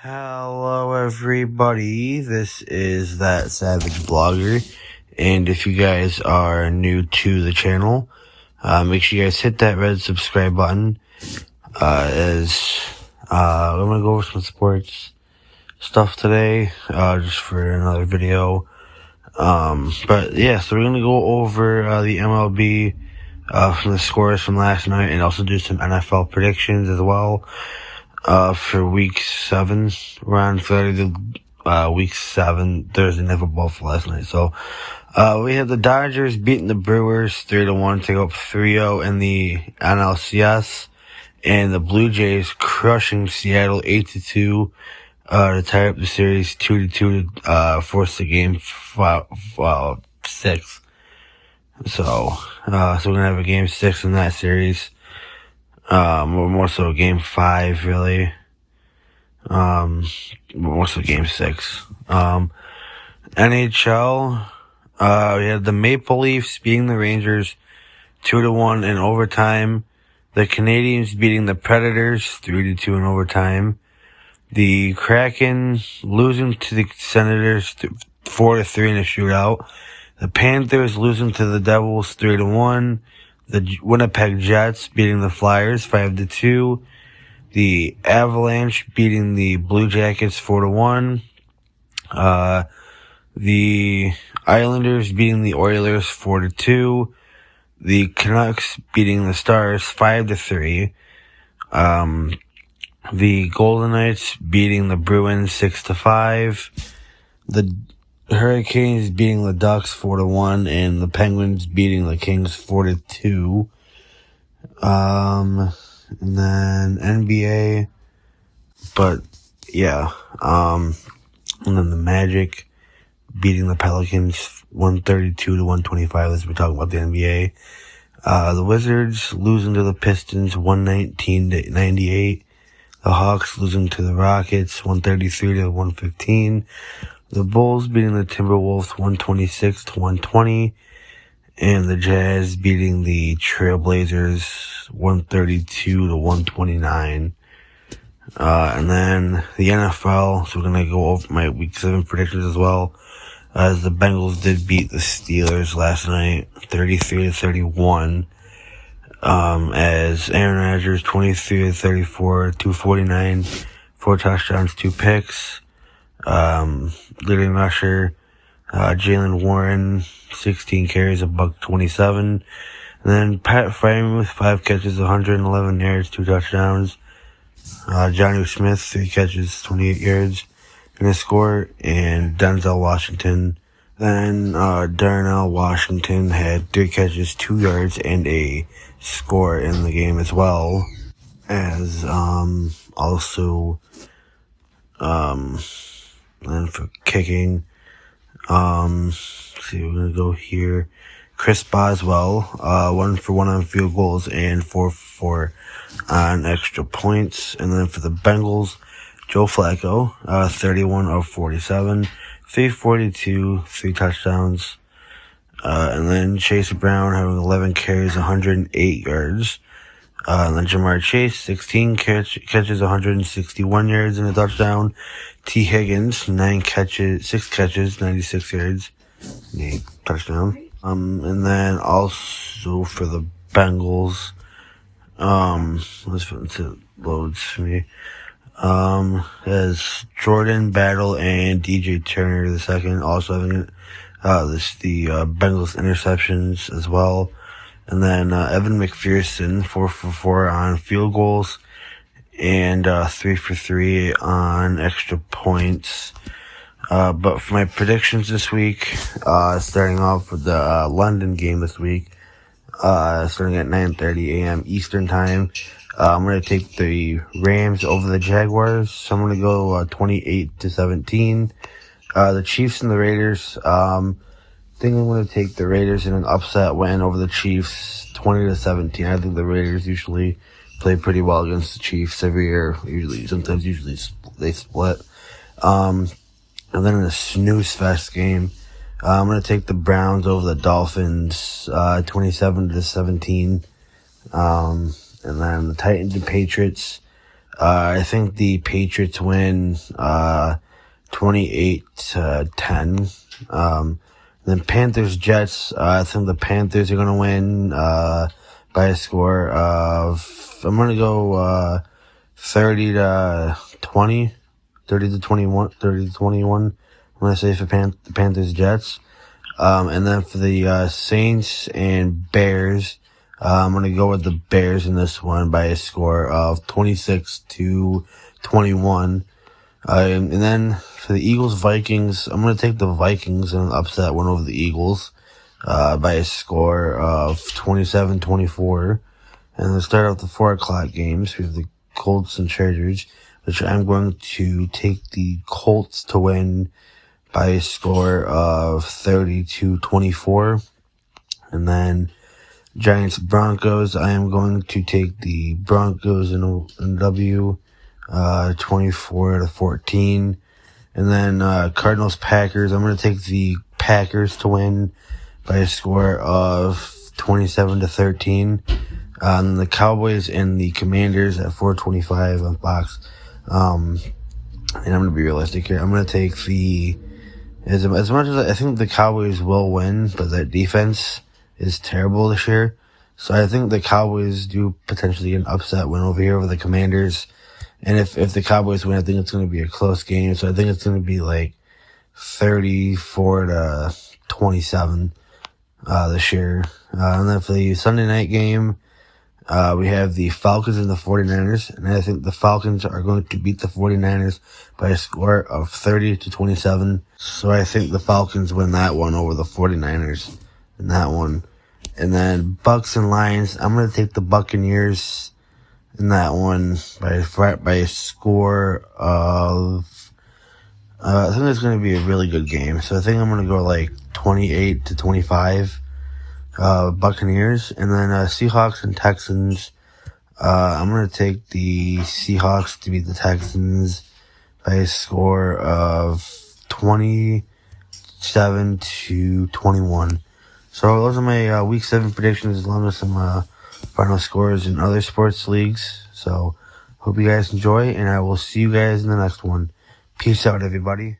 Hello everybody, this is That Savage Blogger, and if you guys are new to the channel, make sure you guys hit that red subscribe button, I'm gonna go over some sports stuff today, just for another video, but yeah, so we're gonna go over, the MLB, from the scores from last night, and also do some NFL predictions as well. For week 7, we're on Friday, week 7, Thursday Night Football for last night. So, we had the Dodgers beating the Brewers 3-1 to go up 3-0 in the NLCS, and the Blue Jays crushing Seattle 8-2, to tie up the series 2-2 to, force the game, 6. So we're gonna have a game 6 in that series. More so game 5, really. More so game 6. NHL, we had the Maple Leafs beating the Rangers 2-1 in overtime. The Canadiens beating the Predators 3-2 in overtime. The Kraken losing to the Senators 4-3 in a shootout. The Panthers losing to the Devils 3-1. The Winnipeg Jets beating the Flyers 5-2. The Avalanche beating the Blue Jackets 4-1. The Islanders beating the Oilers 4-2. The Canucks beating the Stars 5-3. The Golden Knights beating the Bruins 6-5. The Hurricanes beating the Ducks 4-1, and the Penguins beating the Kings 4-2. And then NBA, but yeah, and then the Magic beating the Pelicans 132-125, as we're talking about the NBA. The Wizards losing to the Pistons 119-98. The Hawks losing to the Rockets 133-115. The Bulls beating the Timberwolves 126-120. And the Jazz beating the Trailblazers 132-129. And then the NFL, so we're going to go over my week 7 predictions as well. As the Bengals did beat the Steelers last night 33-31. As Aaron Rodgers 23-34, 249, 4 touchdowns, 2 picks. Leading rusher, Jaylen Warren, 16 carries, $127. And then Pat Freiermuth, 5 catches, 111 yards, 2 touchdowns. Jonnu Smith, 3 catches, 28 yards, and a score. And Denzel Washington. Then, Darnell Washington had 3 catches, 2 yards, and a score in the game as well. As, also, and for kicking, let's see, we're gonna go here. Chris Boswell, 1 for 1 on field goals and 4 for 4 on extra points. And then for the Bengals, Joe Flacco, 31 of 47, 342, 3 touchdowns. And then Chase Brown having 11 carries, 108 yards. And then Jamar Chase, 16 catches, 161 yards and a touchdown. T. Higgins, 6 catches, 96 yards, and a touchdown. And then also for the Bengals, let's put into loads for me. As Jordan Battle and DJ Turner II also having, the Bengals interceptions as well. And then, Evan McPherson, 4 for 4 on field goals, and 3 for 3 on extra points. But for my predictions this week, starting off with the London game this week, starting at 9:30 a.m. Eastern time, I'm going to take the Rams over the Jaguars. So I'm going to go 28-17. The Chiefs and the Raiders, I think I'm going to take the Raiders in an upset win over the Chiefs, 20-17. I think the Raiders usually play pretty well against the Chiefs every year. Sometimes they split. And then in the snooze fest game, I'm going to take the Browns over the Dolphins, 27-17. And then the Titans and Patriots, I think the Patriots win 28-10. Then Panthers Jets. I think the Panthers are gonna win by a score of, I'm gonna go 30-20, 30-21, 30-21. I'm gonna say for the Panthers Jets. And then for the Saints and Bears, I'm gonna go with the Bears in this one by a score of 26-21. And then for the Eagles Vikings, I'm gonna take the Vikings in an upset win over the Eagles by a score of 27-24. And then start off the 4:00 games. We have the Colts and Chargers, which I'm going to take the Colts to win by a score of 30-24. And then Giants Broncos, I am going to take the Broncos in a W, 24-14. And then Cardinals Packers, I'm going to take the Packers to win by a score of 27-13. And the Cowboys and the Commanders at 4:25 on Fox. And I'm going to be realistic here. I'm going to take the, as much as I think the Cowboys will win, but their defense is terrible this year. So I think the Cowboys do potentially get an upset win over here over the Commanders. And if the Cowboys win, I think it's going to be a close game. So I think it's going to be like 34-27 this year. And then for the Sunday night game, we have the Falcons and the 49ers. And I think the Falcons are going to beat the 49ers by a score of 30-27. So I think the Falcons win that one over the 49ers in that one. And then Bucks and Lions, I'm going to take the Buccaneers in that one by a score of, I think it's going to be a really good game. So I think I'm going to go like 28-25, Buccaneers. And then Seahawks and Texans, I'm going to take the Seahawks to beat the Texans by a score of 27-21. So those are my Week 7 predictions, along with some final scores in other sports leagues. So hope you guys enjoy, and I will see you guys in the next one. Peace out, everybody.